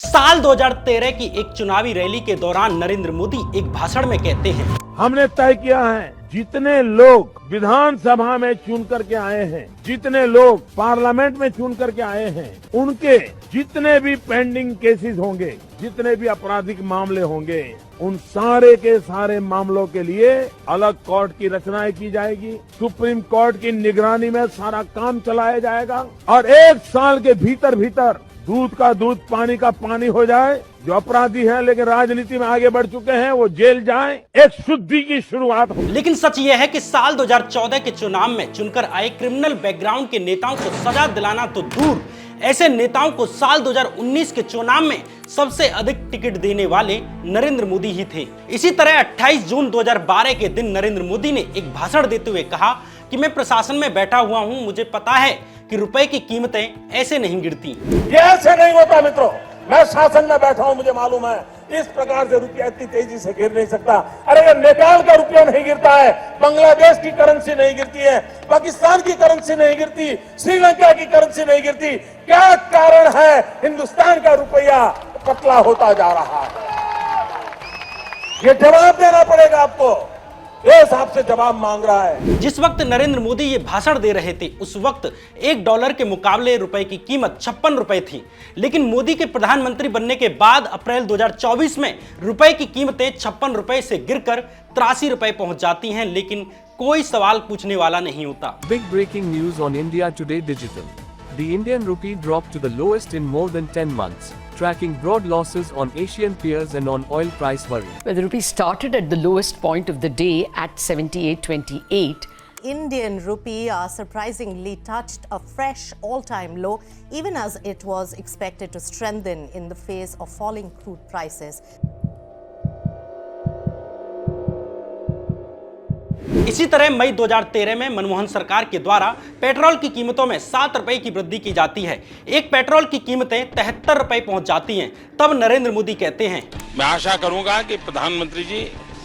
साल 2013 की एक चुनावी रैली के दौरान नरेंद्र मोदी एक भाषण में कहते हैं, हमने तय किया है जितने लोग विधानसभा में चुन करके आए हैं, जितने लोग पार्लियामेंट में चुन करके आए हैं, उनके जितने भी पेंडिंग केसेस होंगे, जितने भी आपराधिक मामले होंगे, उन सारे के सारे मामलों के लिए अलग कोर्ट की रचना की जाएगी। सुप्रीम कोर्ट की निगरानी में सारा काम चलाया जाएगा और 1 साल के भीतर भीतर दूध का दूध पानी का पानी हो जाए। जो अपराधी हैं लेकिन राजनीति में आगे बढ़ चुके हैं वो जेल जाएं, एक शुद्धि की शुरुआत हो। लेकिन सच यह है कि साल 2014 के चुनाव में चुनकर आए क्रिमिनल बैकग्राउंड के नेताओं को सजा दिलाना तो दूर, ऐसे नेताओं को साल 2019 के चुनाव में सबसे अधिक टिकट देने वाले नरेंद्र मोदी ही थे। इसी तरह 28 जून 2012 के दिन नरेंद्र मोदी ने एक भाषण देते हुए कहा कि मैं प्रशासन में बैठा हुआ हूं, मुझे पता है कि रुपए की कीमतें ऐसे नहीं गिरती। ये ऐसे नहीं होता मित्रों, मैं शासन में बैठा हूं, मुझे मालूम है इस प्रकार से रुपया इतनी तेजी से गिर नहीं सकता। अरे ये नेपाल का रुपया नहीं गिरता है, बांग्लादेश की करेंसी नहीं गिरती है, पाकिस्तान की करेंसी नहीं गिरती, श्रीलंका की करेंसी नहीं गिरती। क्या कारण है हिंदुस्तान का रुपया पतला होता जा रहा है? ये जवाब देना पड़ेगा आपको, देश आपसे जवाब मांग रहा है। जिस वक्त नरेंद्र मोदी ये भाषण दे रहे थे उस वक्त $1 के मुकाबले रुपए की कीमत 56 रुपए थी। लेकिन मोदी के प्रधानमंत्री बनने के बाद अप्रैल 2024 में रुपए की कीमतें 56 रुपए से गिरकर 83 रुपए पहुंच जाती हैं, लेकिन कोई सवाल पूछने वाला नहीं होता। Big breaking news on India Today Digital. The Indian rupee dropped to the lowest in more than 10 months, tracking broad losses on Asian peers and on oil price worry. Well, the rupee started at the lowest point of the day at 78.28. Indian rupee surprisingly touched a fresh all-time low, even as it was expected to strengthen in the face of falling crude prices. इसी तरह मई 2013 में मनमोहन सरकार के द्वारा petrol की कीमतों में 7 रुपए की वृद्धि की जाती है। एक पेट्रोल की कीमतें 73 रुपए पहुंच जाती हैं। तब नरेंद्र मोदी कहते हैं, मैं आशा करूंगा कि प्रधानमंत्री जी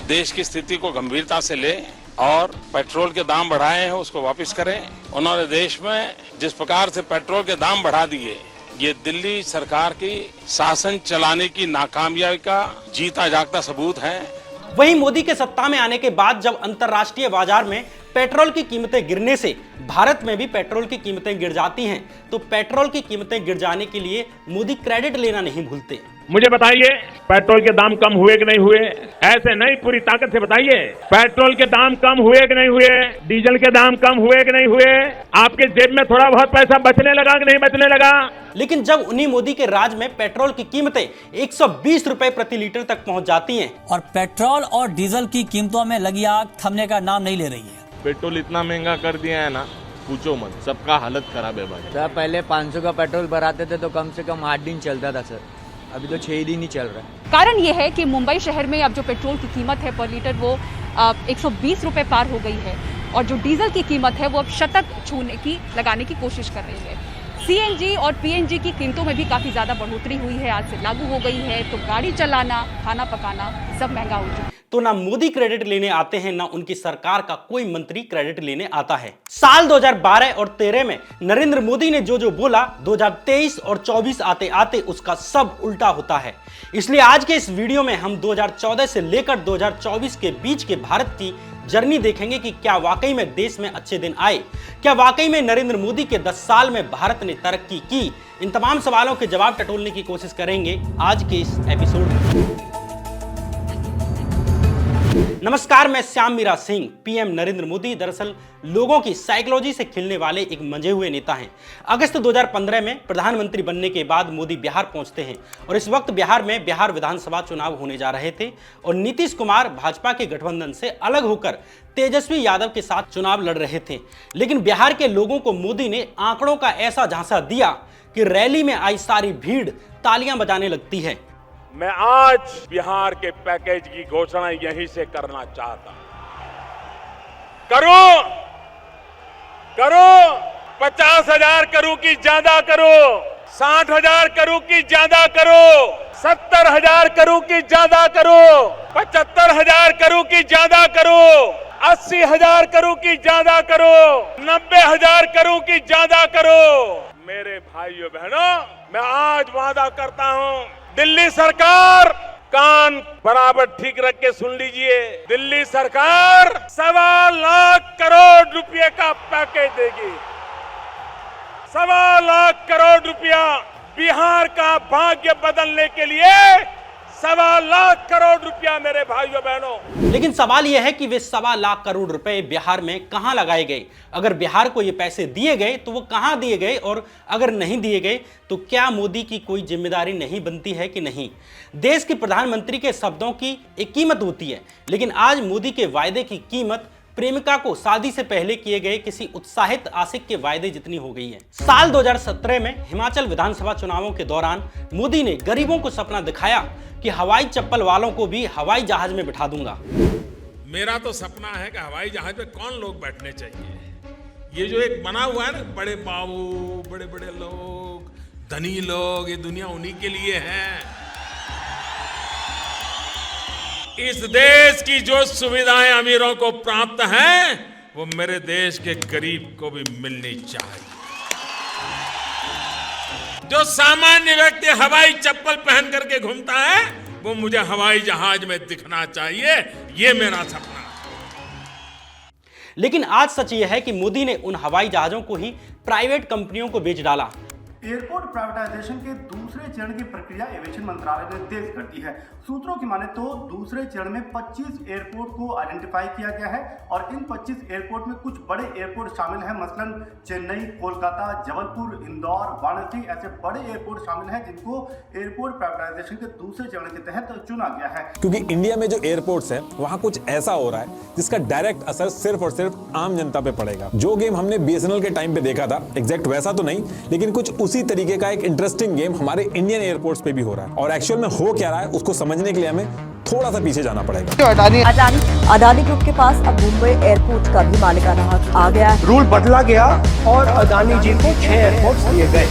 देश की स्थिति को गंभीरता से ले और पेट्रोल के दाम बढ़ाए हैं उसको वापस करें। उन्होंने देश में जिस प्रकार से पेट्रोल के दाम बढ़ा दिए, ये दिल्ली सरकार की शासन चलाने की नाकामयाबी का जीता जागता सबूत है। वहीं मोदी के सत्ता में आने के बाद जब अंतर्राष्ट्रीय बाजार में पेट्रोल की कीमतें गिरने से भारत में भी पेट्रोल की कीमतें गिर जाती हैं, तो पेट्रोल की कीमतें गिर जाने के लिए मोदी क्रेडिट लेना नहीं भूलते। मुझे बताइए पेट्रोल के दाम कम हुए कि नहीं हुए? ऐसे नहीं, पूरी ताकत से बताइए पेट्रोल के दाम कम हुए कि नहीं हुए? डीजल के दाम कम हुए कि नहीं हुए? आपके जेब में थोड़ा बहुत पैसा बचने लगा कि नहीं बचने लगा? लेकिन जब उन्हीं मोदी के राज में पेट्रोल की कीमतें 120 रुपए प्रति लीटर तक पहुंच जाती हैं और पेट्रोल और डीजल की कीमतों में लगी आग थमने का नाम नहीं ले रही है। पेट्रोल इतना महंगा कर दिया है ना, पूछो मत, सबका हालत खराब है भाई। सर पहले 500 का पेट्रोल भराते थे तो कम से कम 8 दिन चलता था सर, अभी तो 6 दिन ही चल रहा है। कारण ये है कि मुंबई शहर में अब जो पेट्रोल की कीमत है पर लीटर वो 120 रुपए पार हो गई है और जो डीजल की कीमत है वो अब शतक लगाने की कोशिश कर रही है। सीएनजी और पीएनजी की कीमतों में भी काफी ज्यादा बढ़ोतरी हुई है, आज से लागू हो गई है, तो गाड़ी चलाना, खाना पकाना सब महंगा हो चुका है। तो ना मोदी क्रेडिट लेने आते हैं, ना उनकी सरकार का कोई मंत्री क्रेडिट लेने आता है। साल 2012 और 13 में नरेंद्र मोदी ने जो बोला, 2023 और 24 आते आते उसका सब उल्टा होता है। इसलिए आज के इस वीडियो में हम 2014 से लेकर 2024 के बीच के भारत की जर्नी देखेंगे कि क्या वाकई में देश में अच्छे दिन आए, क्या वाकई में नरेंद्र मोदी के 10 साल में भारत ने तरक्की की। इन तमाम सवालों के जवाब टटोलने की कोशिश करेंगे आज के इस एपिसोड में। नमस्कार, मैं श्याम मीरा सिंह। पीएम नरेंद्र मोदी दरअसल लोगों की साइकोलॉजी से खिलने वाले एक मंजे हुए नेता हैं। अगस्त 2015 में प्रधानमंत्री बनने के बाद मोदी बिहार पहुंचते हैं और इस वक्त बिहार में बिहार विधानसभा चुनाव होने जा रहे थे और नीतीश कुमार भाजपा के गठबंधन से अलग होकर तेजस्वी यादव के साथ चुनाव लड़ रहे थे। लेकिन बिहार के लोगों को मोदी ने आंकड़ों का ऐसा झांसा दिया कि रैली में आई सारी भीड़ तालियां बजाने लगती है। मैं आज बिहार के पैकेज की घोषणा यहीं से करना चाहता हूं। करो 50,000 करो की ज्यादा करो, 60,000 करो की ज्यादा करो, 70,000 करो की ज्यादा करो, 75,000 करो की ज्यादा करो, 80,000 करो की ज्यादा करो, 90,000 करो की ज्यादा करो। मेरे भाइयों बहनों, मैं आज वादा करता हूं दिल्ली सरकार कान बराबर ठीक रख के सुन लीजिए, दिल्ली सरकार 1.25 लाख करोड़ रुपए का पैकेज देगी। 1.25 लाख करोड़ रुपया बिहार का भाग्य बदलने के लिए 1.25 लाख करोड़ रुपया मेरे भाइयों बहनों। लेकिन सवाल यह है कि वे 1.25 लाख करोड़ रुपए बिहार में कहां लगाए गए? अगर बिहार को ये पैसे दिए गए तो वो कहां दिए गए, और अगर नहीं दिए गए तो क्या मोदी की कोई जिम्मेदारी नहीं बनती है कि नहीं? देश के प्रधानमंत्री के शब्दों की एक कीमत होती है, लेकिन आज मोदी के वायदे की कीमत प्रेमिका को शादी से पहले किए गए किसी उत्साहित आशिक के वायदे जितनी हो गई है। साल 2017 में हिमाचल विधानसभा चुनावों के दौरान मोदी ने गरीबों को सपना दिखाया कि हवाई चप्पल वालों को भी हवाई जहाज में बिठा दूंगा। मेरा तो सपना है कि हवाई जहाज में कौन लोग बैठने चाहिए। ये जो एक बना हुआ है ना, बड़े बाबू, बड़े बड़े लोग, धनी लोग, ये दुनिया उन्हीं के लिए है। इस देश की जो सुविधाएं अमीरों को प्राप्त हैं, वो मेरे देश के गरीब को भी मिलनी चाहिए। जो सामान्य व्यक्ति हवाई चप्पल पहन करके घूमता है, वो मुझे हवाई जहाज में दिखना चाहिए। ये मेरा सपना है। लेकिन आज सच यह है कि मोदी ने उन हवाई जहाजों को ही प्राइवेट कंपनियों को बेच डाला। एयरपोर्ट प्राइवेटाइजेशन के दूसरे चरण की प्रक्रिया एविएशन मंत्रालय ने तेज कर दी है। सूत्रों की माने तो दूसरे चरण में 25 एयरपोर्ट को आइडेंटिफाई किया गया है और इन 25 एयरपोर्ट में कुछ बड़े एयरपोर्ट शामिल हैं, मसलन चेन्नई, कोलकाता, जबलपुर, इंदौर, वाराणसी, ऐसे बड़े एयरपोर्ट शामिल हैं जिनको एयरपोर्ट प्राइवेटाइजेशन के दूसरे चरण के तहत चुना गया है। क्योंकि इंडिया में जो एयरपोर्ट्स हैं वहाँ कुछ ऐसा हो रहा है जिसका डायरेक्ट असर सिर्फ और सिर्फ आम जनता पे पड़ेगा। जो गेम हमने BSNL के टाइम पे देखा था, एग्जैक्ट वैसा तो नहीं, लेकिन कुछ उसी तरीके का एक इंटरेस्टिंग गेम हमारे इंडियन एयरपोर्ट्स पे भी हो रहा है। और एक्चुअल में हो क्या रहा है उसको समझने के लिए हमें थोड़ा सा पीछे जाना पड़ेगा। अडानी ग्रुप के पास अब मुंबई एयरपोर्ट का भी मालिकाना हक आ गया है। रूल बदला गया और अडानी जी को 6 एयरपोर्ट दिए गए।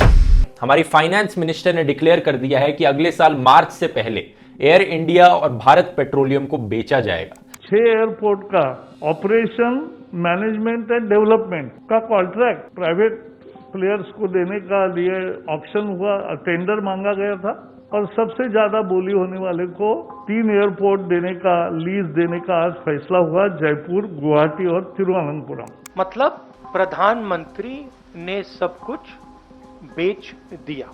हमारी फाइनेंस मिनिस्टर ने डिक्लेयर कर दिया है कि अगले साल मार्च से पहले एयर इंडिया और भारत पेट्रोलियम को बेचा जाएगा। 6 एयरपोर्ट का ऑपरेशन, मैनेजमेंट एंड डेवलपमेंट का कॉन्ट्रैक्ट प्राइवेट प्लेयर्स को देने का लिए ऑक्शन हुआ, टेंडर मांगा गया था और सबसे ज्यादा बोली होने वाले को 3 एयरपोर्ट देने का, लीज देने का आज फैसला हुआ, जयपुर, गुवाहाटी और तिरुवनंतपुरम। मतलब प्रधानमंत्री ने सब कुछ बेच दिया।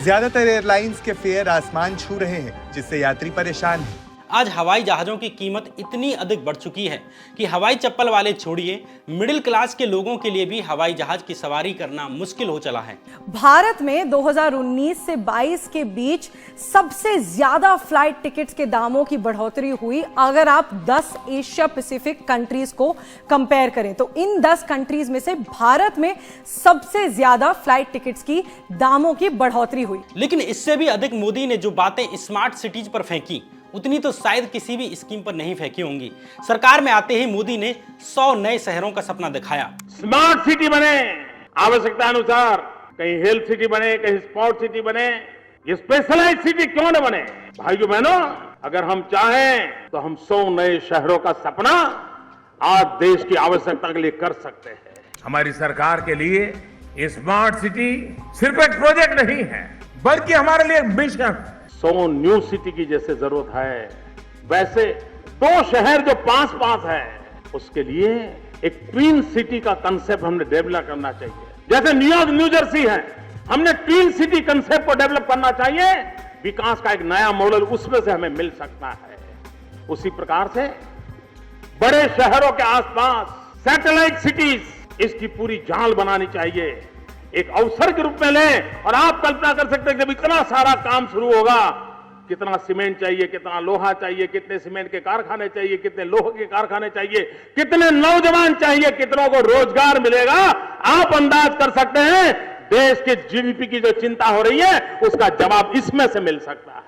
ज्यादातर एयरलाइंस के फेयर आसमान छू रहे हैं, जिससे यात्री परेशान हैं। आज हवाई जहाजों की कीमत इतनी अधिक बढ़ चुकी है कि हवाई चप्पल वाले छोड़िए, मिडिल क्लास के लोगों के लिए भी हवाई जहाज की सवारी करना मुश्किल हो चला है। भारत में 2019 से 22 के बीच सबसे ज्यादा फ्लाइट टिकट्स के दामों की बढ़ोतरी हुई। अगर आप 10 एशिया पैसिफिक कंट्रीज को कंपेयर करें तो इन 10 कंट्रीज में से भारत में सबसे ज्यादा फ्लाइट टिकट्स की दामों की बढ़ोतरी हुई। लेकिन इससे भी अधिक मोदी ने जो बातें स्मार्ट सिटीज पर फेंकी, उतनी तो शायद किसी भी स्कीम पर नहीं फेंकी होंगी। सरकार में आते ही मोदी ने 100 नए शहरों का सपना दिखाया। स्मार्ट सिटी बने, आवश्यकता अनुसार, कहीं हेल्थ सिटी बने, कहीं स्पोर्ट सिटी बने, ये स्पेशलाइज सिटी क्यों न बने? भाइयों बहनों, अगर हम चाहें तो हम 100 नए शहरों का सपना आज देश की आवश्यकता के लिए कर सकते हैं। हमारी सरकार के लिए ये स्मार्ट सिटी सिर्फ एक प्रोजेक्ट नहीं है, बल्कि हमारे लिए एक मिशन। 100 न्यू सिटी की जैसे जरूरत है, वैसे 2 शहर जो पास है, उसके लिए एक ट्विन सिटी का कंसेप्ट हमने डेवलप करना चाहिए। जैसे न्यूयॉर्क, न्यू जर्सी है, हमने ट्विन सिटी कंसेप्ट को डेवलप करना चाहिए। विकास का एक नया मॉडल उसमें से हमें मिल सकता है। उसी प्रकार से बड़े शहरों के आसपास सैटेलाइट सिटीज, इसकी पूरी जाल बनानी चाहिए, एक अवसर के रूप में लें। और आप कल्पना कर सकते हैं जब इतना सारा काम शुरू होगा, कितना सीमेंट चाहिए, कितना लोहा चाहिए, कितने सीमेंट के कारखाने चाहिए, कितने लोहे के कारखाने चाहिए, कितने नौजवान चाहिए, कितनों को रोजगार मिलेगा। आप अंदाज कर सकते हैं देश के जीडीपी की जो चिंता हो रही है, उसका जवाब इसमें से मिल सकता है।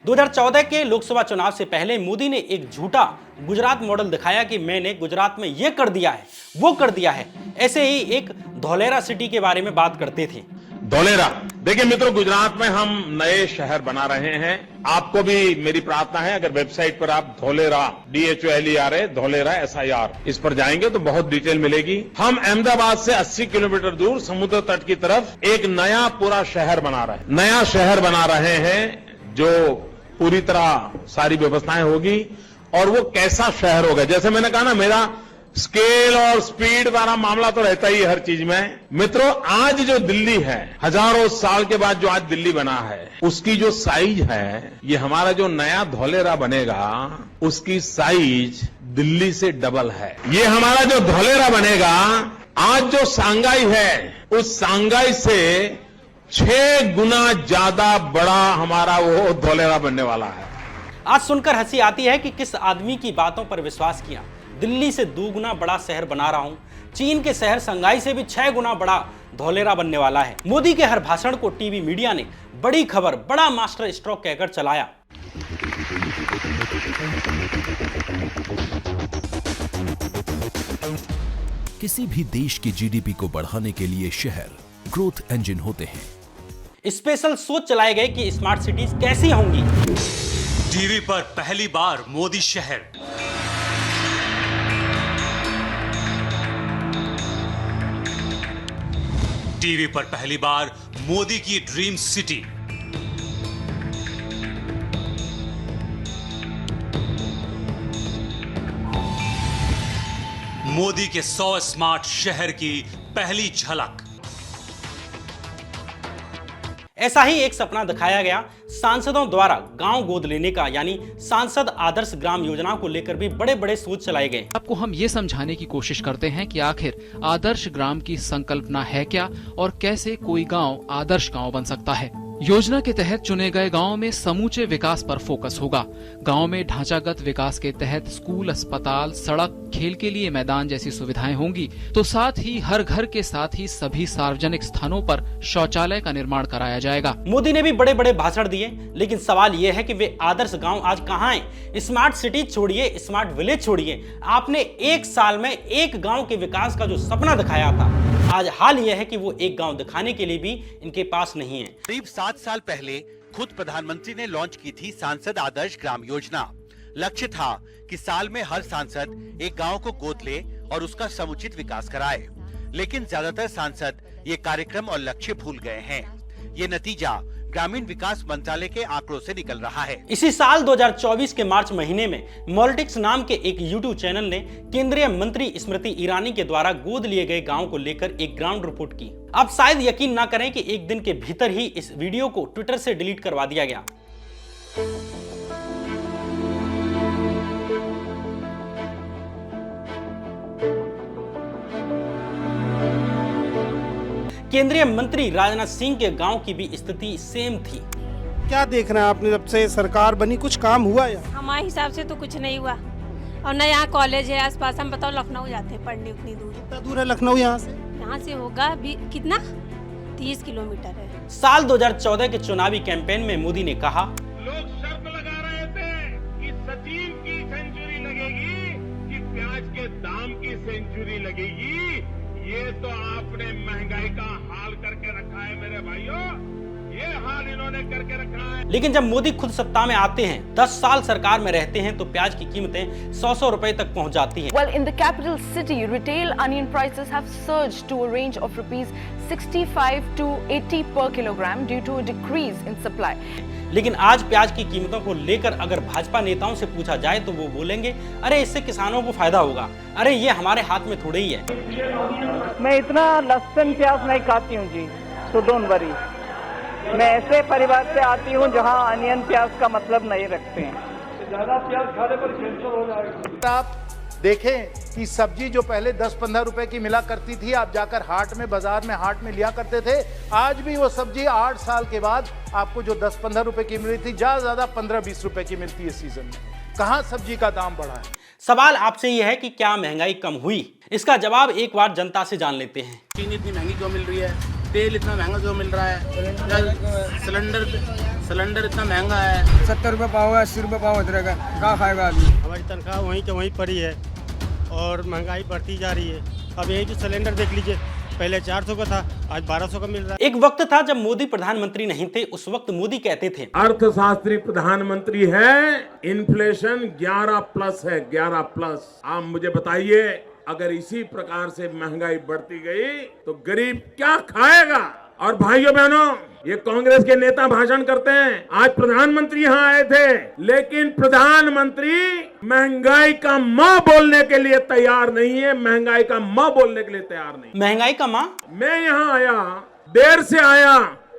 2014 के लोकसभा चुनाव से पहले मोदी ने एक झूठा गुजरात मॉडल दिखाया कि मैंने गुजरात में ये कर दिया है, वो कर दिया है। ऐसे ही एक धौलेरा सिटी के बारे में बात करते थे। धौलेरा, देखिए मित्रों, गुजरात में हम नए शहर बना रहे हैं। आपको भी मेरी प्रार्थना है, अगर वेबसाइट पर आप धौलेरा, DHOLERA, धौलेरा SIR, इस पर जाएंगे तो बहुत डिटेल मिलेगी। हम अहमदाबाद से 80 किलोमीटर दूर समुद्र तट की तरफ एक नया पूरा शहर बना रहे हैं। नया शहर बना रहे हैं जो पूरी तरह सारी व्यवस्थाएं होगी और वो कैसा शहर होगा। जैसे मैंने कहा ना, मेरा स्केल और स्पीड वाला मामला तो रहता ही है हर चीज में। मित्रों, आज जो दिल्ली है, हजारों साल के बाद जो आज दिल्ली बना है, उसकी जो साइज है, ये हमारा जो नया धौलेरा बनेगा उसकी साइज दिल्ली से डबल है। ये हमारा जो धौलेरा बनेगा, आज जो सांघाई है, उस सांघाई से 6 गुना ज्यादा बड़ा हमारा वो धौलेरा बनने वाला है। आज सुनकर हंसी आती है कि किस आदमी की बातों पर विश्वास किया। दिल्ली से 2 गुना बड़ा शहर बना रहा हूं। चीन के शहर संघाई से भी 6 गुना बड़ा धौलेरा बनने वाला है। मोदी के हर भाषण को टीवी मीडिया ने बड़ी खबर, बड़ा मास्टर स्ट्रोक कहकर चलाया। किसी भी देश की जीडीपी को बढ़ाने के लिए शहर ग्रोथ इंजन होते हैं। स्पेशल सोच चलाए गए कि स्मार्ट सिटीज कैसी होंगी। टीवी पर पहली बार मोदी शहर, टीवी पर पहली बार मोदी की ड्रीम सिटी, मोदी के 100 स्मार्ट शहर की पहली झलक। ऐसा ही एक सपना दिखाया गया सांसदों द्वारा गांव गोद लेने का, यानी सांसद आदर्श ग्राम योजना को लेकर भी बड़े बड़े सोच चलाए गए। आपको हम ये समझाने की कोशिश करते हैं कि आखिर आदर्श ग्राम की संकल्पना है क्या और कैसे कोई गांव आदर्श गांव बन सकता है। योजना के तहत चुने गए गांव में समूचे विकास पर फोकस होगा। गांव में ढांचागत विकास के तहत स्कूल, अस्पताल, सड़क, खेल के लिए मैदान जैसी सुविधाएं होंगी, तो साथ ही हर घर के साथ ही सभी सार्वजनिक स्थानों पर शौचालय का निर्माण कराया जाएगा। मोदी ने भी बड़े बड़े भाषण दिए, लेकिन सवाल ये है कि वे आदर्श गांव आज कहाँ हैं? स्मार्ट सिटी छोड़िए, स्मार्ट विलेज छोड़िए, आपने 1 साल में एक गांव के विकास का जो सपना दिखाया था, आज हाल यह है कि वो एक गांव दिखाने के लिए भी इनके पास नहीं है। करीब 7 साल पहले खुद प्रधानमंत्री ने लॉन्च की थी सांसद आदर्श ग्राम योजना। लक्ष्य था कि साल में हर सांसद एक गांव को गोद ले और उसका समुचित विकास कराए, लेकिन ज्यादातर सांसद ये कार्यक्रम और लक्ष्य भूल गए हैं। ये नतीजा ग्रामीण विकास मंत्रालय के आंकड़ों से निकल रहा है। इसी साल 2024 के मार्च महीने में मॉलिटिक्स नाम के एक यूट्यूब चैनल ने केंद्रीय मंत्री स्मृति ईरानी के द्वारा गोद लिए गए गांव को लेकर एक ग्राउंड रिपोर्ट की। आप शायद यकीन ना करें कि एक दिन के भीतर ही इस वीडियो को ट्विटर से डिलीट करवा दिया गया। केंद्रीय मंत्री राजनाथ सिंह के गांव की भी स्थिति सेम थी। क्या देख रहे हैं आपने, जब से सरकार बनी कुछ काम हुआ या? हमारे हिसाब से तो कुछ नहीं हुआ, और न यहाँ कॉलेज है आसपास। हम बताओ लखनऊ जाते हैं पढ़ने, उतनी दूर। कितना दूर है लखनऊ यहाँ से? यहाँ से होगा भी कितना, 30 किलोमीटर है। साल 2014 के चुनावी कैंपेन में मोदी ने कहा, लोग शर्त लगा रहे थे कि सचिन की सेंचुरी लगेगी कि प्याज के दाम की सेंचुरी लगेगी। ये तो आपने महंगाई का हाल करके रखा है मेरे भाइयों, ये हाल इन्होंने करके रखा है। लेकिन जब मोदी खुद सत्ता में आते हैं, 10 साल सरकार में रहते हैं, तो प्याज की कीमतें 100 रुपए तक पहुंच जाती हैं। Well, in the capital city, retail onion prices have surged to a range of rupees 65 to 80 per kilogram due to a decrease in supply. लेकिन आज प्याज की कीमतों को लेकर अगर भाजपा नेताओं से पूछा जाए तो वो बोलेंगे, अरे इससे किसानों को फायदा होगा, अरे ये हमारे हाथ में थोड़े ही है। मैं इतना लहसुन प्याज नहीं खाती हूँ जी, तो डोंट वरी। मैं ऐसे परिवार से आती हूँ जहाँ अनियन प्याज का मतलब नहीं रखते हैं। ज्यादा प्याज खाने पर कैंसर हो जाएगा। आप देखें कि सब्जी जो पहले 10-15 रुपए की मिला करती थी, आप जाकर हाट में, बाजार में, हाट में लिया करते थे, आज भी वो सब्जी 8 साल के बाद आपको जो 10-15 रुपए की मिली थी, ज्यादा 15-20 रुपए की मिलती है सीजन में। कहाँ सब्जी का दाम बढ़ा है? सवाल आपसे यह है कि क्या महंगाई कम हुई? इसका जवाब एक बार जनता से जान लेते हैं। चीनी इतनी महंगी क्यों मिल रही है? तेल इतना महंगा क्यों मिल रहा है? सिलेंडर इतना महंगा है। 70 रुपये पाव है, 80 रुपये पाव अदरक है, कहाँ खाएगा आदमी? हमारी तनख्वाह वहीं के वहीं पड़ी है और महंगाई बढ़ती जा रही है। अब यही जो सिलेंडर देख लीजिए, पहले 400 का था, आज 1200 का मिल रहा है। एक वक्त था जब मोदी प्रधानमंत्री नहीं थे, उस वक्त मोदी कहते थे, अर्थशास्त्री प्रधानमंत्री है, इन्फ्लेशन 11+ है, 11+। आप मुझे बताइए, अगर इसी प्रकार से महंगाई बढ़ती गई तो गरीब क्या खाएगा? और भाइयों बहनों, ये कांग्रेस के नेता भाषण करते हैं। आज प्रधानमंत्री यहाँ आए थे, लेकिन प्रधानमंत्री महंगाई का माँ बोलने के लिए तैयार नहीं है। महंगाई का माँ बोलने के लिए तैयार नहीं। महंगाई का माँ? मैं यहाँ आया, देर से आया,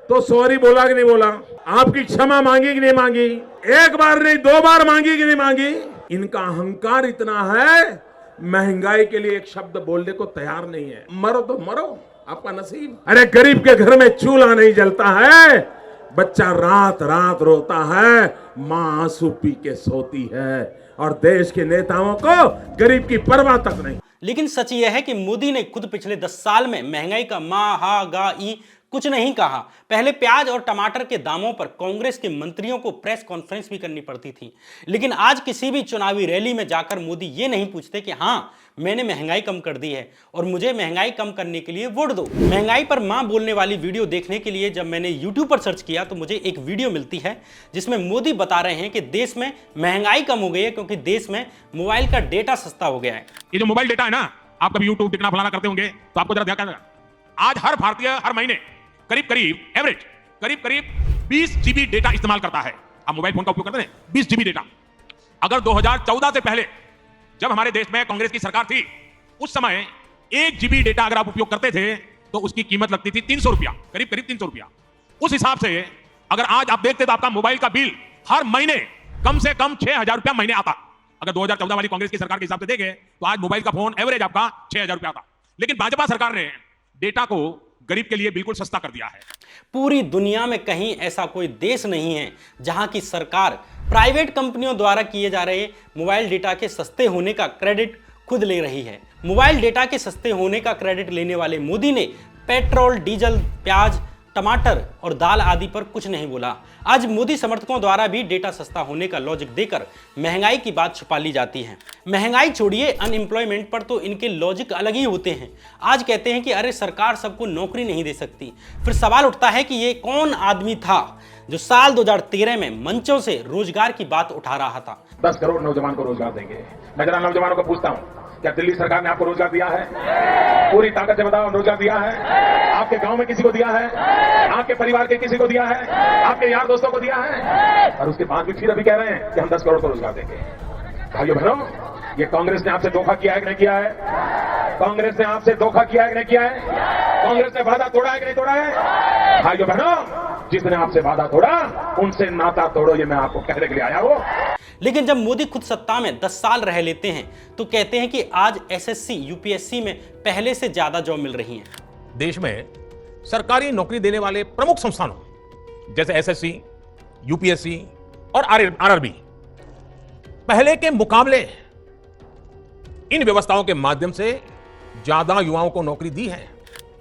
तो सॉरी बोला कि नहीं बोला? आपकी क्षमा मांगी कि नहीं मांगी? एक बार नहीं, 2 बार मांगी कि नहीं मांगी? इनका अहंकार इतना है, महंगाई के लिए एक शब्द बोलने को तैयार नहीं है। मरो तो मरो, आपका नसीब। अरे गरीब के घर में चूल्हा नहीं जलता है, बच्चा रात रात रोता है, माँ आंसू पी के सोती है, और देश के नेताओं को गरीब की परवाह तक नहीं। लेकिन सच यह है कि मोदी ने खुद पिछले 10 साल में महंगाई का मा-हा-गा-ई कुछ नहीं कहा। पहले प्याज और टमाटर के दामों पर कांग्रेस के मंत्रियों को प्रेस कॉन्फ्रेंस भी करनी पड़ती थी, लेकिन आज किसी भी चुनावी रैली में जाकर मोदी ये नहीं पूछते कि हाँ, मैंने महंगाई कम कर दी है और मुझे महंगाई कम करने के लिए वोट दो। महंगाई पर मां बोलने वाली वीडियो देखने के लिए जब मैंने YouTube पर सर्च किया तो मुझे एक वीडियो मिलती है जिसमें मोदी बता रहे हैं कि देश में महंगाई कम हो गई है क्योंकि देश में मोबाइल का डेटा सस्ता हो गया है। ये जो मोबाइल डेटा है ना, आप कभी YouTube देखना फलाना करते होंगे तो आपको जरा ध्यान, आज हर भारतीय हर महीने करीब 20 GB डेटा इस्तेमाल करता है। आप मोबाइल फोन का उपयोग करते हैं, 20 GB डेटा। अगर 2014 से पहले जब हमारे देश में कांग्रेस की सरकार थी, उस समय 1 GB डेटा अगर आप उपयोग करते थे तो उसकी कीमत लगती थी 300 रुपया, करीब 300 रुपया। उस हिसाब से अगर आज आप देखते तो आपका मोबाइल का बिल हर महीने कम से कम 6,000 रुपया महीने आता। अगर 2014 वाली कांग्रेस की सरकार के हिसाब से देखें तो आज मोबाइल का फोन एवरेज आपका 6,000 रुपया आता। लेकिन भाजपा सरकार ने डेटा को गरीब के लिए बिल्कुल सस्ता कर दिया है। पूरी दुनिया में कहीं ऐसा कोई देश नहीं है जहां की सरकार प्राइवेट कंपनियों द्वारा किए जा रहे मोबाइल डेटा के सस्ते होने का क्रेडिट खुद ले रही है। मोबाइल डेटा के सस्ते होने का क्रेडिट लेने वाले मोदी ने पेट्रोल, डीजल, प्याज, टमाटर और दाल आदि पर कुछ नहीं बोला। आज मोदी समर्थकों द्वारा भी डेटा सस्ता होने का लॉजिक देकर महंगाई की बात छुपा ली जाती है। महंगाई छोड़िए, अनएम्प्लॉयमेंट पर तो इनके लॉजिक अलग ही होते हैं। आज कहते हैं कि अरे सरकार सबको नौकरी नहीं दे सकती। फिर सवाल उठता है कि ये कौन आदमी था जो साल 2013 में मंचों से रोजगार की बात उठा रहा था। 10 करोड़ नौजवान को रोजगार देंगे। मैं जरा नौजवानों को पूछता हूँ, क्या दिल्ली सरकार ने आपको रोजगार दिया है? पूरी ताकत से बताओ, रोजगार दिया है? आपके गांव में किसी को दिया है? आपके परिवार के किसी को दिया है? आपके यार दोस्तों को दिया है? और उसके बाद भी फिर अभी कह रहे हैं कि हम 10 करोड़ को रोजगार देंगे। भाइयों बहनों, ये कांग्रेस ने आपसे धोखा किया है कि नहीं किया है? कांग्रेस ने आपसे धोखा किया है कि नहीं किया है? कांग्रेस ने वादा तोड़ा है कि नहीं तोड़ा है? भाइयों बहनों, जिसने आपसे वादा तोड़ा उनसे नाता तोड़ो, ये मैं आपको कहने के लिए आया हूं। लेकिन जब मोदी खुद सत्ता में 10 साल रह लेते हैं तो कहते हैं कि आज एसएससी, यूपीएससी में पहले से ज्यादा जॉब मिल रही हैं। देश में सरकारी नौकरी देने वाले प्रमुख संस्थानों जैसे एसएससी, यूपीएससी और आरआरबी पहले के मुकाबले इन व्यवस्थाओं के माध्यम से ज्यादा युवाओं को नौकरी दी है।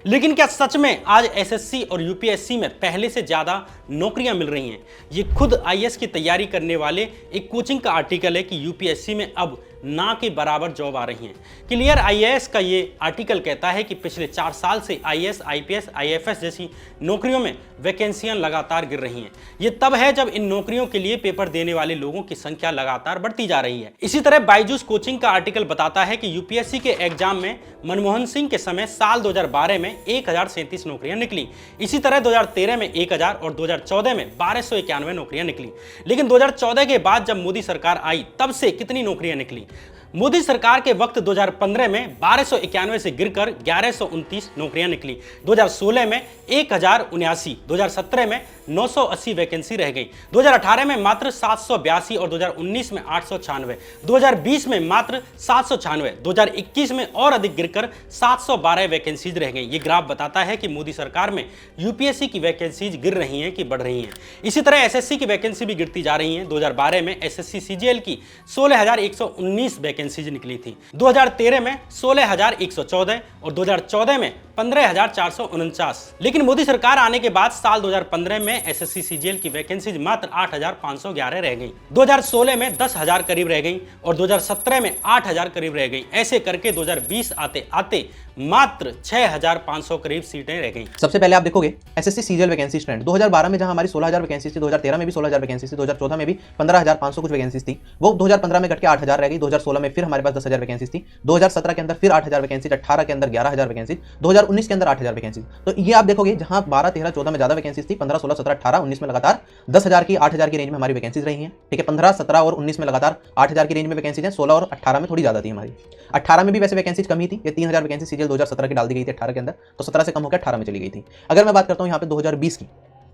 लेकिन क्या सच में आज एसएससी और यूपीएससी में पहले से ज्यादा नौकरियां मिल रही हैं? ये खुद आईएएस की तैयारी करने वाले एक कोचिंग का आर्टिकल है कि यूपीएससी में अब ना के बराबर जॉब आ रही हैं। क्लियर आईएएस का ये आर्टिकल कहता है कि पिछले 4 साल से आईएएस, आईपीएस, आईएफएस जैसी नौकरियों में वैकेंसियां लगातार गिर रही हैं। ये तब है जब इन नौकरियों के लिए पेपर देने वाले लोगों की संख्या लगातार बढ़ती जा रही है। इसी तरह बायजूस कोचिंग का आर्टिकल बताता है कि यूपीएससी के एग्जाम में मनमोहन सिंह के समय साल 2012 में 1037 नौकरियां निकली। इसी तरह 2013 में 1000 और 2014 में 1291 नौकरियां निकली। लेकिन 2014 के बाद जब मोदी सरकार आई तब से कितनी नौकरियां निकली? मोदी सरकार के वक्त 2015 में 1291 से गिरकर 1129 नौकरियां निकली। 2016 में 1079, 2017 में 980 वैकेंसी रह गई, 2018 में मात्र 782 और 2019 में 896, 2020 में मात्र 796, 2021 में और अधिक गिरकर 712 वैकेंसीज रह गई। ये ग्राफ बताता है कि मोदी सरकार में यूपीएससी की वैकेंसीज गिर रही हैं कि बढ़ रही हैं। इसी तरह एसएससी की वैकेंसी भी गिरती जा रही हैं। 2012 में एसएससी सीजीएल की 16,119 वैकेंसीज निकली थी, 2013 में 16,114 और 2014 में 15,449। लेकिन मोदी सरकार आने के बाद साल 2015 में एसएससी सीजीएल की वैकेंसीज मात्र 8,511 रह गई, 2016 में 10,000 करीब रह गई और 2017 में 8,000 करीब रह गई। ऐसे करके 2020 आते आते मात्र 6,500 करीब सीटें रह गई। सबसे पहले आप देखोगे एसएससी सीजीएल वैकेंसी ट्रेंड 2012 में जहां हमारी 16,000 वैकेंसी थी, 2013 में भी 16,000 वैकेंसी थी, 2014 में भी 15,500 कुछ वैकेंसी थी, वो 2015 में घट के 8,000 रह गई, 2016 में फिर हमारे पास 10,000 वैकेंसीज थी, 2017 के अंदर फिर 8,000 वैकेंसीज, 18 के अंदर 11,000 वैकेंसीज, 2019 के अंदर 8,000 वैकेंसीज। तो ये आप देखोगे जहां 12, 13, 14 में ज्यादा वैकेंसीज थी, 15, 16, 17, 18, 19 में लगातार 10,000 की 8,000 की रेंज में हमारी वैकेंसीज रही हैं। ठीक है, 15, 17 और 19 में लगातार 8,000 की रेंज में वैकेंसीज हैं, 16 और 18 में थोड़ी ज्यादा थी हमारी। 18 में भी वैसे वैकेंसीज कम ही थी, ये 3,000 वैकेंसी सीजीएल 2017 की डाल दी गई थी 18 के अंदर, तो 17 से कम होकर 18 में चली गई थी। अगर मैं बात करता हूं यहाँ पे 2020 की,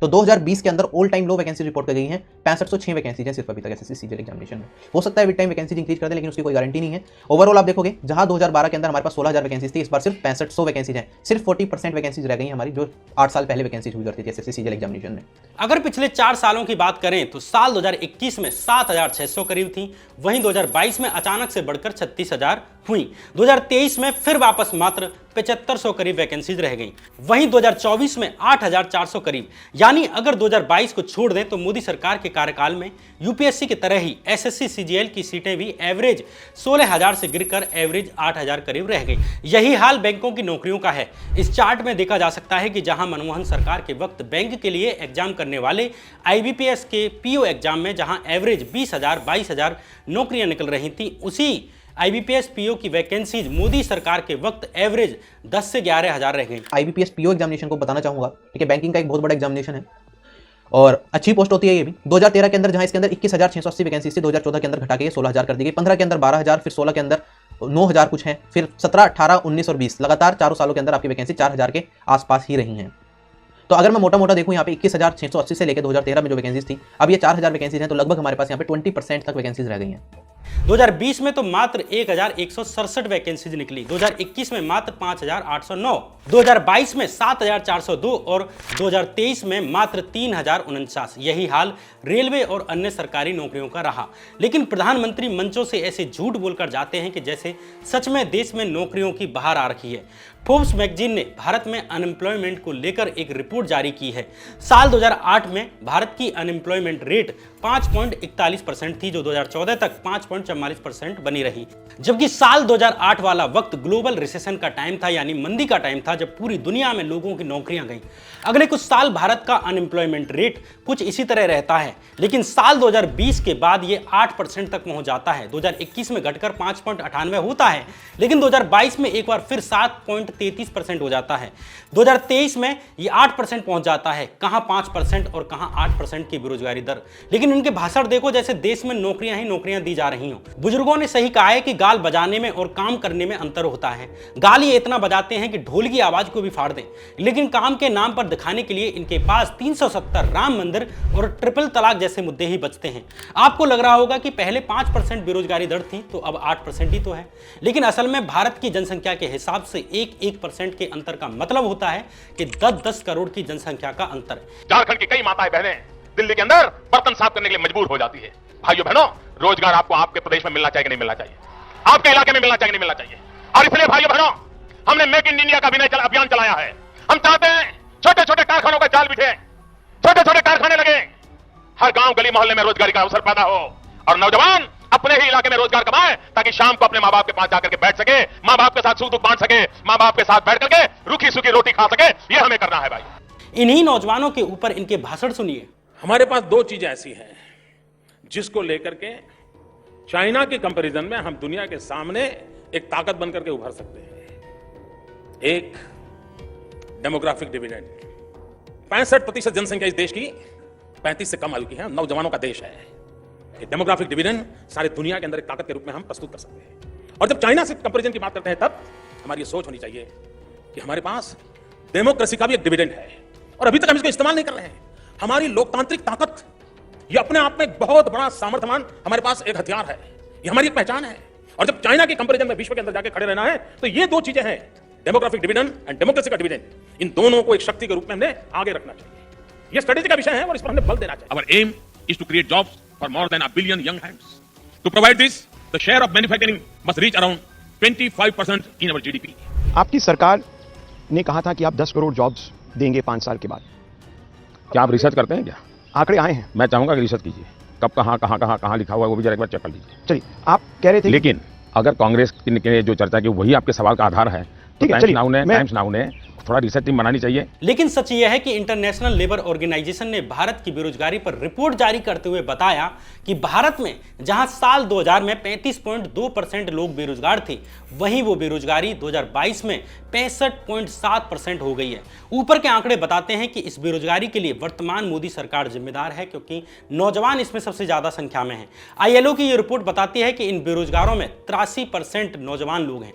तो 2020 के अंदर ऑल टाइम लो वैकेंसी रिपोर्ट कर गई है, 6506 वैकेंसी है सिर्फ अभी तक एसएससी सीजीएल एग्जामिनेशन में। हो सकता है विद टाइम वैकेंसी इंक्रीज कर दे, लेकिन उसकी कोई गारंटी नहीं है। ओवरऑल आप देखोगे जहां 2012 के अंदर हमारे पास 16,000 वैकेंसीज थी, इस बार सिर्फ 6500 वैकेंसीज हैं, सिर्फ 40% वैकेंसीज रह गई हमारी, जो 8 साल पहले वैकेंसीज हुई करती थी एसएससी सीजीएल एग्जामिनेशन में। अगर पिछले 4 सालों की बात करें तो साल 2021 में 7,600 करीब थी, वहीं 2022 में अचानक से बढ़कर 36,000 हुई, 2023 में फिर वापस मात्र 7500 करीब वैकेंसीज रह गई, वहीं 2024 में 8,400 करीब। यानी अगर 2022 को छोड़ दें तो मोदी सरकार के कार्यकाल में यूपीएससी की तरह ही एसएससी सीजीएल की सीटें भी एवरेज 16,000 से गिरकर एवरेज 8,000 करीब रह गई। यही हाल बैंकों की नौकरियों का है। इस चार्ट में देखा जा सकता है कि जहां मनमोहन सरकार के वक्त बैंक के लिए एग्जाम करने वाले आईबीपीएस के पीओ एग्जाम में जहां एवरेज 20,000 22,000 नौकरियां निकल रही थी, उसी आईबीपीएस पीओ की वैकेंसीज मोदी सरकार के वक्त एवरेज 10 से 11,000 रह गई। आईबीपीएस पीओ एग्जामिनेशन को बताना चाहूंगा, ठीक है, बैंकिंग का एक बहुत बड़ा एग्जामिनेशन है और अच्छी पोस्ट होती है ये भी। 2013 के अंदर जहां इसके अंदर 21,680 वैकेंसी थी, 2014 के अंदर घटा के 16,000 कर दी गई, 15 के अंदर 12,000, फिर 16 के अंदर 9,000 कुछ है, फिर 17, 18, 19 और 20 लगातार 4 सालों के अंदर आपकी वैकेंसी 4,000 के आसपास ही रही हैं। तो अगर मैं मोटा मोटा देखूं यहाँ पे 21,680 से लेकर 2013 में जो वैकेंसीज थी, अब ये 4,000 वैकेंसीज हैं, तो लगभग हमारे पास यहाँ पे 20% तक वैकेंसीज रह गई हैं। 2020 में तो मात्र 1,167 वैकेंसीज निकली, 2021 में मात्र 5,809, 2022 में 7,402 और 2023 में मात्र 3,049। यही हाल रेलवे और अन्य सरकारी नौकरियों का रहा। लेकिन प्रधानमंत्री मंचों से ऐसे झूठ बोलकर जाते हैं कि जैसे सच में देश में नौकरियों की बहार आ रखी है। फोर्ब्स मैगजीन ने भारत में अनएम्प्लॉयमेंट को लेकर एक रिपोर्ट जारी की है। साल 2008 में भारत की अनएम्प्लॉयमेंट रेट 5.41% थी, जो 2014 तक 5.44% बनी रही। जबकि साल 2008 वाला वक्त ग्लोबल रिसेशन का टाइम था, यानी मंदी का टाइम था, जब पूरी दुनिया में लोगों की नौकरियां गईं। अगले कुछ साल भारत का अनएम्प्लॉयमेंट रेट कुछ इसी तरह रहता है, लेकिन साल 2020 के बाद ये 8% तक पहुंच जाता है। 2021 में घटकर 5.98 होता है, लेकिन 2022 में एक बार फिर 7.33% हो जाता है। 2023 में ये 8% पहुंच जाता है। कहां 5% और कहां 8% की बेरोजगारी दर। लेकिन इनके भाषण देखो जैसे देश में नौकरियां ही नौकरियां दी जा रही हों। बुजुर्गों ने सही कहा है कि गाल बजाने में और काम करने में अंतर होता है। गाल ये इतना बजाते हैं कि ढोल की आवाज को भी फाड़ दें, लेकिन काम के नाम पर दिखाने के लिए इनके पास 370, राम मंदिर और ट्रिपल तलाक जैसे मुद्दे ही बचते हैं। आपको लग रहा होगा कि पहले 5% बेरोजगारी दर थी तो अब 8% ही तो है, लेकिन असल में भारत की जनसंख्या के हिसाब से 1% के अंतर का मतलब होता है कि 10-10 करोड़ की जनसंख्या का अंतर। झारखंड की कई माताएं बहनें दिल्ली के अंदर बर्तन साफ करने के लिए मजबूर हो जाती है। भाइयों बहनों, रोजगार आपको आपके प्रदेश में मिलना चाहिए कि नहीं मिलना चाहिए, आपके इलाके में मिलना चाहिए कि नहीं मिलना चाहिए। और इसलिए भाइयों बहनों, हमने मेक इन इंडिया का अभियान चलाया है। हम चाहते हैं छोटे छोटे कारखानों का जाल बिछे, छोटे छोटे कारखाने लगे, हर गांव गली मोहल्ले में रोजगारी का अवसर पैदा हो और नौजवान अपने ही इलाके में रोजगार कमाए, ताकि शाम को अपने माँ बाप के पास जाकर के बैठ सके, माँ बाप के साथ सुख दुख बांट सके, माँ बाप के साथ बैठ करके रूखी सूखी रोटी खा सके। ये हमें करना है भाई। इन्हीं नौजवानों के ऊपर इनके भाषण सुनिए। हमारे पास 2 चीजें ऐसी हैं जिसको लेकर के चाइना के कंपैरिजन में हम दुनिया के सामने एक ताकत बनकर के उभर सकते हैं। एक डेमोग्राफिक डिविडेंड, 65% जनसंख्या इस देश की 35 से कम आयु की है, नौजवानों का देश है। ये डेमोग्राफिक डिविडेंड सारी दुनिया के अंदर एक ताकत के रूप में हम प्रस्तुत कर सकते हैं। और जब चाइना से कंपैरिजन की बात करते हैं तब हमारी ये सोच होनी चाहिए कि हमारे पास डेमोक्रेसी का भी एक डिविडेंड है और अभी तक हम इसको इस्तेमाल नहीं कर रहे हैं। हमारी लोकतांत्रिक ताकत ये अपने आप में एक बहुत बड़ा सामर्थ्यवान हमारे पास एक हथियार है, ये हमारी एक पहचान है। और जब चाइना के कंपैरिजन में विश्व के अंदर जाके खड़े रहना है तो ये 2 चीजें हैं, डेमोग्राफिक डिविडेंड एंड डेमोक्रेसी का डिविडेंड। इन दोनों को एक शक्ति के रूप में हमने आगे रखना चाहिए। ये स्ट्रेटेजी का विषय है और इस पर हमने बल देना चाहिए। Our aim is to create jobs for more than 1 billion young hands. To provide this, the share of manufacturing must reach around 25% in our GDP. आपकी सरकार ने कहा था कि आप 10 करोड़ जॉब्स देंगे 5 साल के बाद। क्या आप रिसर्च करते हैं क्या? आंकड़े आए हैं। मैं चाहूंगा कि रिसर्च कीजिए, कब कहाँ लिखा हुआ है वो भी जरा एक बार चेक कर लीजिए। चलिए, आप कह रहे थे लेकिन अगर कांग्रेस ने जो चर्चा की वही आपके सवाल का आधार है, तो टाइम्स नाउ ने थोड़ा रिसर्च टीम बनानी चाहिए। लेकिन सच यह है कि इंटरनेशनल लेबर ऑर्गेनाइजेशन ने भारत की बेरोजगारी पर रिपोर्ट जारी करते हुए बताया कि भारत में जहां साल 2000 में 35.2% लोग बेरोजगार थे, वहीं वो बेरोजगारी 2022 में 65.7% हो गई है। ऊपर के आंकड़े बताते हैं कि इस बेरोजगारी के लिए वर्तमान मोदी सरकार जिम्मेदार है, क्योंकि नौजवान इसमें सबसे ज्यादा संख्या में हैं। ILO की ये रिपोर्ट बताती है कि इन बेरोजगारों में 83% नौजवान लोग हैं।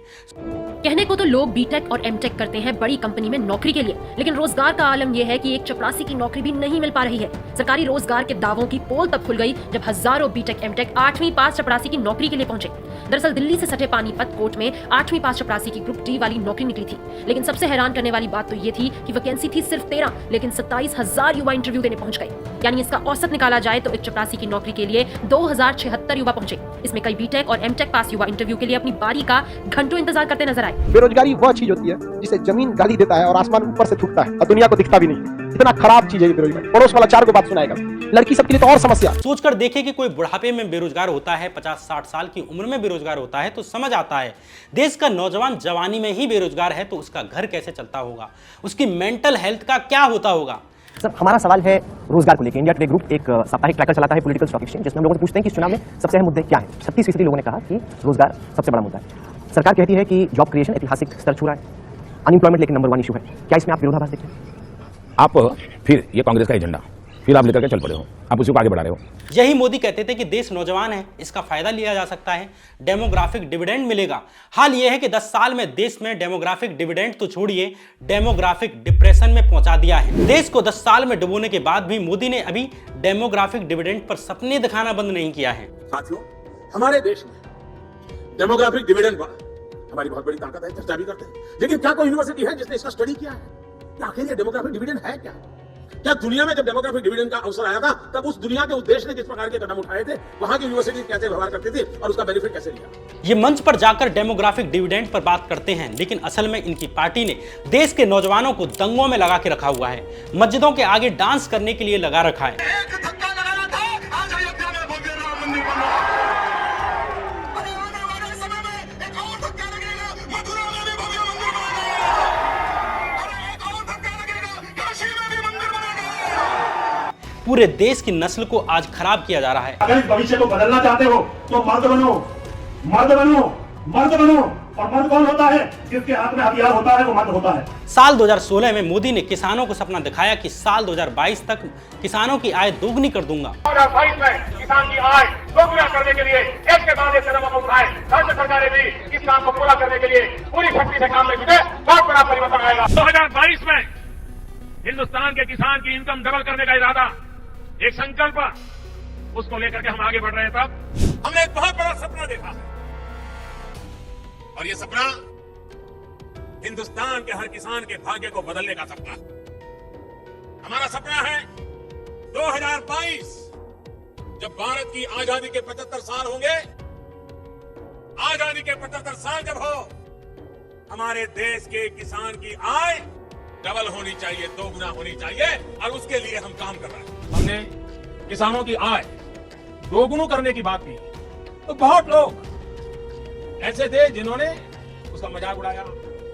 कहने को तो लोग बीटेक और एमटेक करते हैं बड़ी कंपनी में नौकरी के लिए, लेकिन रोजगार का आलम यह है कि एक चपरासी की नौकरी भी नहीं मिल पा रही है। सरकारी रोजगार के दावों की पोल तब खुल गई जब हजारों बीटेक एमटेक 8वीं पास चपरासी की नौकरी के लिए पहुंचे। दरअसल दिल्ली से सटे पानीपत कोर्ट में 8वीं पास चपरासी की ग्रुप डी वाली नौकरी निकली थी, लेकिन सबसे हैरान करने वाली बात तो ये थी कि वैकेंसी थी सिर्फ 13, लेकिन 27,000 युवा इंटरव्यू देने पहुंच गए। यानी इसका औसत निकाला जाए तो एक चपरासी की नौकरी के लिए 2076 युवा पहुंचे। इसमें कई बीटेक और एमटेक पास युवा इंटरव्यू के लिए अपनी बारी का घंटों इंतजार करते नजर आए। बेरोजगारी वह चीज होती है जिसे जमीन गाली देता है और आसमान ऊपर से थूकता है और दुनिया को दिखता भी नहीं। इतना खराब चीज है ये बेरोजगारी। पड़ोस वाला 4 को बात सुनाएगा, लड़की सबके लिए तो और समस्या। सोचकर देखे कि कोई बुढ़ापे में बेरोजगार होता है, 50-60 साल की उम्र में बेरोजगार होता है, तो समझ आता है देश का नौजवान जवानी में ही बेरोजगार है तो उसका घर कैसे चलता होगा, उसकी मेंटल हेल्थ का क्या होता होगा। सर, हमारा सवाल है रोजगार को लेकर। इंडिया टुडे ग्रुप एक साप्ताहिक ट्रैकर चलाता है पॉलिटिकल स्टॉक एक्सचेंज, जिसमें हम लोगों से पूछते हैं कि इस चुनाव में सबसे अहम मुद्दे क्या हैं। 36% लोगों ने कहा कि रोजगार सबसे बड़ा मुद्दा है। सरकार कहती है कि जॉब क्रिएशन ऐतिहासिक स्तर छू रहा है, अनएम्प्लॉयमेंट लेकिन नंबर 1 इशू है। क्या इसमें आप विरोधाभास देखते हैं? आप फिर ये कांग्रेस का एजेंडा फिर आप लेकर के चल पड़े हो, आप उसी को आगे बढ़ा रहे हो। यही मोदी कहते थे कि देश नौजवान है, इसका फायदा लिया जा सकता है, डेमोग्राफिक डिविडेंड मिलेगा। हाल यह है कि 10 साल में देश में डेमोग्राफिक डिविडेंड तो छोड़िए, डेमोग्राफिक डिप्रेशन में पहुंचा दिया है। देश को 10 साल में डुबोने के बाद भी मोदी ने अभी डेमोग्राफिक डिविडेंड पर सपने दिखाना बंद नहीं किया है। साथियों, हमारे देश में डेमोग्राफिक डिविडेंड पर हमारी बहुत बड़ी ताकत है, चर्चा भी करते हैं, लेकिन क्या कोई यूनिवर्सिटी है जिसने इसका स्टडी किया है? आखिर ये डेमोग्राफिक डिविडेंड है क्या? क्या दुनिया में जब डेमोग्राफिक डिविडेंड का अवसर आया था तब उस दुनिया के उस देश ने जिस प्रकार के कदम उठाए थे, वहां की यूनिवर्सिटी कैसे व्यवहार करती थी और उसका बेनिफिट कैसे लिया? ये मंच पर जाकर डेमोग्राफिक डिविडेंड पर बात करते हैं, लेकिन असल में इनकी पार्टी ने देश के नौजवानों को दंगों में लगा के रखा हुआ है, मस्जिदों के आगे डांस करने के लिए लगा रखा है। पूरे देश की नस्ल को आज खराब किया जा रहा है। अगर इस भविष्य को बदलना चाहते हो तो मर्द बनो, मर्द बनो, मर्द बनो। और मर्द कौन होता है? जिसके हाथ में हथियार होता है वो मर्द होता है। साल 2016 में मोदी ने किसानों को सपना दिखाया कि साल 2022 तक किसानों की आय दोगुनी कर दूंगा। 2022 में किसान की आय दोगुना करने के लिए एक के बाद एक कदम हम उठाए। राज्य सरकारें भी इस काम को पूरा करने के लिए पूरी शक्ति से काम में जुटे। बहुत बड़ा परिवर्तन आएगा। 2022 में हिंदुस्तान के किसान की इनकम डबल करने का इरादा, एक संकल्प, उसको लेकर के हम आगे बढ़ रहे हैं। तब हमने एक बहुत बड़ा सपना देखा है और ये सपना हिंदुस्तान के हर किसान के भाग्य को बदलने का सपना है। हमारा सपना है 2022 जब भारत की आजादी के 75 साल होंगे, आजादी के 75 साल जब हो, हमारे देश के किसान की आय डबल होनी चाहिए, दोगुना होनी चाहिए और उसके लिए हम काम कर रहे हैं। हमने किसानों की आय दोगुना करने की बात की तो बहुत लोग ऐसे थे जिन्होंने उसका मजाक उड़ाया,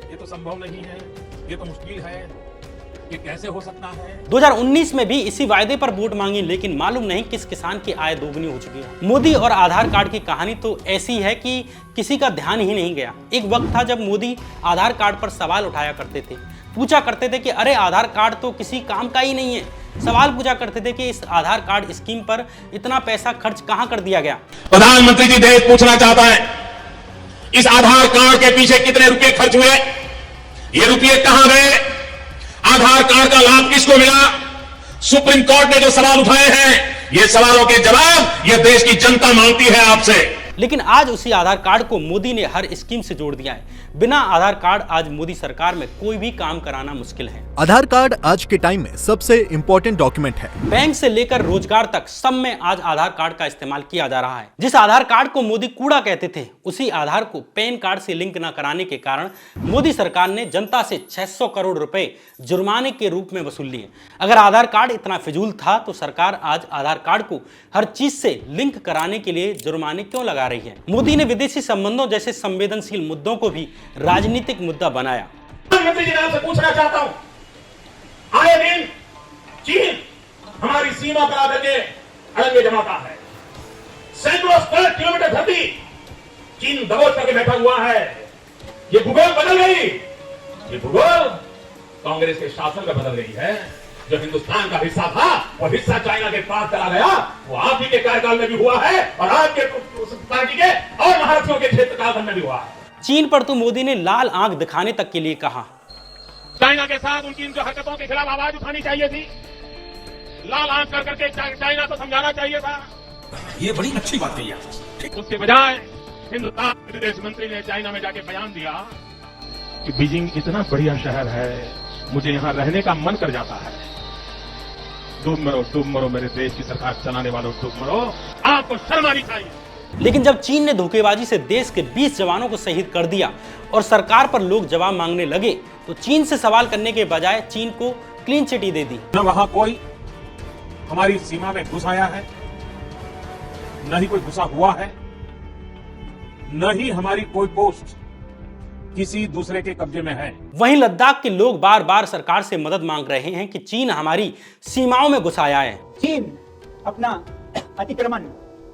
ये तो संभव नहीं है, ये तो मुश्किल है, ये कैसे हो सकता है। 2019 में भी इसी वायदे पर वोट मांगी, लेकिन मालूम नहीं किस किसान की आय दोगुनी हो चुकी है। मोदी और आधार कार्ड की कहानी तो ऐसी है कि किसी का ध्यान ही नहीं गया। एक वक्त था जब मोदी आधार कार्ड पर सवाल उठाया करते थे, पूछा करते थे कि अरे आधार कार्ड तो किसी काम का ही नहीं है। सवाल पूछा करते थे कि इस आधार कार्ड स्कीम पर इतना पैसा खर्च कहां कर दिया गया। प्रधानमंत्री जी देश पूछना चाहता है, इस आधार कार्ड के पीछे कितने रुपए खर्च हुए, ये रुपए कहां गए, आधार कार्ड का लाभ किसको मिला? सुप्रीम कोर्ट ने जो सवाल उठाए हैं, ये सवालों के जवाब ये देश की जनता मांगती है आपसे। लेकिन आज उसी आधार कार्ड को मोदी ने हर स्कीम से जोड़ दिया है। बिना आधार कार्ड आज मोदी सरकार में कोई भी काम कराना मुश्किल है। आधार कार्ड आज के टाइम में सबसे इंपॉर्टेंट डॉक्यूमेंट है। बैंक से लेकर रोजगार तक सब में आज आधार कार्ड का इस्तेमाल किया जा रहा है। जिस आधार कार्ड को मोदी कूड़ा कहते थे, उसी आधार को पैन कार्ड से लिंक न कराने के कारण मोदी सरकार ने जनता से 600 करोड़ रुपए जुर्माने के रूप में वसूल लिए। अगर आधार कार्ड इतना फिजूल था तो सरकार आज आधार कार्ड को हर चीज से लिंक कराने के लिए जुर्माने क्यों लगा रही है? मोदी ने विदेशी संबंधों जैसे संवेदनशील मुद्दों को भी राजनीतिक मुद्दा बनाया। प्रधानमंत्री जी ने आपसे पूछना चाहता हूं, आए दिन चीन हमारी सीमा पर आकर के अड़ंगे जमाता है। सैकड़ों स्क्वायर किलोमीटर धरती चीन दबोच करके बैठा हुआ है। ये भूगोल बदल गई, ये भूगोल कांग्रेस के शासन में बदल गई है। जो हिंदुस्तान का हिस्सा था वो हिस्सा चाइना के पास चला गया। वो आप ही के कार्यकाल में भी हुआ है और आपके पार्टी के और महारथियों के क्षेत्रकाल में भी हुआ है। चीन पर तो मोदी ने लाल आंख दिखाने तक के लिए कहा। चाइना के साथ उनकी इन जो हरकतों के खिलाफ आवाज उठानी चाहिए थी, लाल आंख कर करके चाइना को समझाना चाहिए था। ये बड़ी अच्छी बात कही आप। ठीक, उसके बजाय हिंदुस्तान के विदेश मंत्री ने चाइना में जाके बयान दिया कि बीजिंग इतना बढ़िया शहर है, मुझे यहाँ रहने का मन कर जाता है। डूब मरो मेरे देश की सरकार चलाने वालों, डूब मरो, आपको शर्म आनी चाहिए। लेकिन जब चीन ने धोखेबाजी से देश के 20 जवानों को शहीद कर दिया और सरकार पर लोग जवाब मांगने लगे, तो चीन से सवाल करने के बजाय चीन को क्लीन चिट दे दी। न वहां कोई हमारी सीमा में घुस आया है, न ही कोई घुसा हुआ है, न ही हमारी कोई पोस्ट किसी दूसरे के कब्जे में है। वहीं लद्दाख के लोग बार बार सरकार से मदद मांग रहे हैं कि चीन हमारी सीमाओं में घुस आया है। चीन अपना अतिक्रमण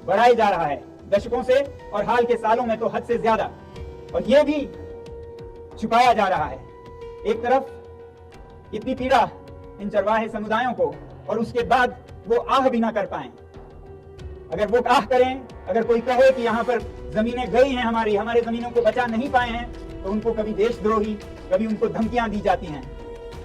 बढ़ाई जा रहा है दशकों से, और हाल के सालों में तो हद से ज्यादा, और ये भी छुपाया जा रहा है। एक तरफ इतनी पीड़ा इन चरवाहे समुदायों को, और उसके बाद वो आह भी ना कर पाए। अगर वो आह करें, अगर कोई कहे कि यहाँ पर जमीनें गई हैं हमारे जमीनों को बचा नहीं पाए हैं, तो उनको कभी देशद्रोही, कभी उनको धमकियां दी जाती हैं।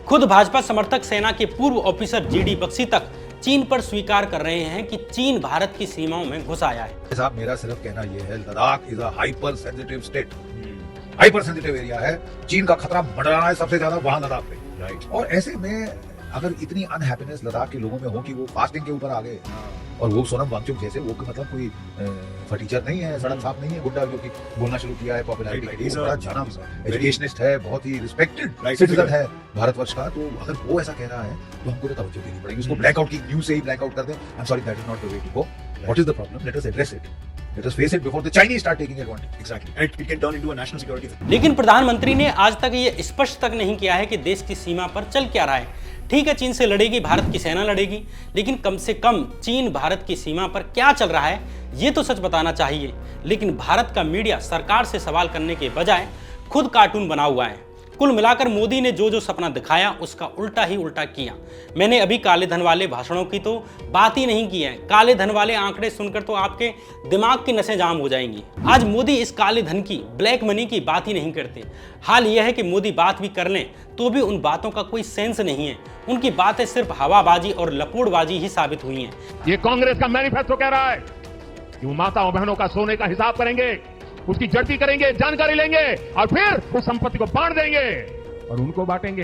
खुद भाजपा समर्थक सेना के पूर्व ऑफिसर जीडी बख्शी तक चीन पर स्वीकार कर रहे हैं कि चीन भारत की सीमाओं में घुस आया है। साहब, मेरा सिर्फ कहना यह है, Ladakh is a hyper sensitive state, hyper sensitive area है। चीन का खतरा बढ़ रहा है सबसे ज्यादा वहां लद्दाख पे, राइट। और ऐसे में अगर इतनी अनहैप्पीनेस लद्दाख के लोगों में हो कि वो फास्टिंग के ऊपर आ गए, और वो सोनम वांगचुक जैसे, वो मतलब कोई फटीचर नहीं है, सड़क साफ नहीं है, गुड्डा जो कि बोलना शुरू किया है पॉपुलैरिटी के लिए, बड़ा जाना एजुकेशनिस्ट है, बहुत ही रिस्पेक्टेड सिटीजन है भारतवर्ष का। तो अगर वो ऐसा कह रहा है तो हमको तो तवज्जो देनी पड़ेगी। उसको ब्लैकआउट की न्यूज़ से ही ब्लैकआउट कर दें। I am sorry, that is not the way to go. What is the problem? Let us address it. Let us face it before the Chinese start taking advantage. Exactly. And it can turn into a national security threat. लेकिन प्रधानमंत्री ने आज तक ये स्पष्ट तक नहीं किया है कि देश की सीमा पर चल क्या रहा है। ठीक है, चीन से लड़ेगी, भारत की सेना लड़ेगी, लेकिन कम से कम चीन भारत की सीमा पर क्या चल रहा है ये तो सच बताना चाहिए। लेकिन भारत का मीडिया सरकार से सवाल करने के बजाय खुद कार्टून बना हुआ है। कुल मिलाकर मोदी ने जो सपना दिखाया उसका उल्टा ही उल्टा किया। मैंने अभी काले धन वाले भाषणों की तो बात ही नहीं की है। काले धन वाले आंकड़े सुनकर तो आपके दिमाग की नसें जाम हो जाएंगी। आज मोदी इस काले धन की, ब्लैक मनी की बात ही नहीं करते। हाल यह है कि मोदी बात भी कर लें तो भी उन बातों का कोई सेंस नहीं है। उनकी बातें सिर्फ हवाबाजी और लपोड़बाजी ही साबित हुई हैं। ये कांग्रेस का मैनिफेस्टो कह रहा है कि वो माताओं बहनों का सोने का हिसाब करेंगे, उसकी जड़ती करेंगे, जानकारी लेंगे और फिर उस संपत्ति को बांट देंगे और उनको बांटेंगे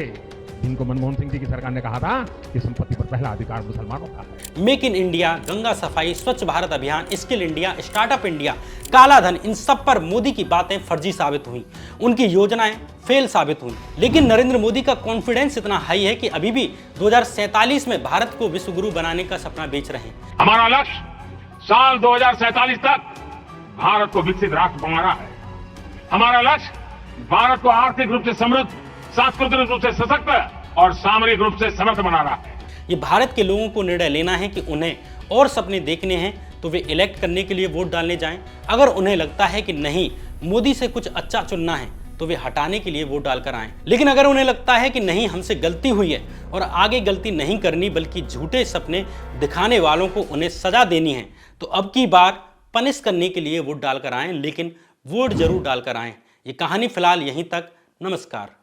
जिनको मनमोहन सिंह जी की सरकार ने कहा था कि संपत्ति पर पहला अधिकार मुसलमानों का है। मेक इन इंडिया, गंगा सफाई, स्वच्छ भारत अभियान, स्किल इंडिया, स्टार्टअप इंडिया, काला धन, इन सब पर मोदी की बातें फर्जी साबित हुई, उनकी योजनाएं फेल साबित हुई। लेकिन नरेंद्र मोदी का कॉन्फिडेंस इतना हाई है कि अभी भी 2047 में भारत को विश्व गुरु बनाने का सपना बेच रहे हैं। हमारा लक्ष्य साल 2047 तक भारत को विकसित राष्ट्र बनाना है। हमारा लक्ष्य भारत को आर्थिक रूप से समृद्ध, सांस्कृतिक रूप से सशक्त और सामरिक रूप से समर्थ बनाना है। ये भारत के लोगों को निर्णय लेना है कि उन्हें और सपने देखने हैं तो वे इलेक्ट करने के लिए वोट डालने जाएं। अगर उन्हें लगता है कि नहीं, मोदी से कुछ अच्छा चुनना है तो वे हटाने के लिए वोट डालकर आएं। लेकिन अगर उन्हें लगता है कि नहीं, हमसे गलती हुई है और आगे गलती नहीं करनी बल्कि झूठे सपने दिखाने वालों को उन्हें सजा देनी है, तो अब की बार पनिश करने के लिए वोट डालकर आएं, लेकिन वोट जरूर डालकर आएं। ये कहानी फिलहाल यहीं तक। नमस्कार।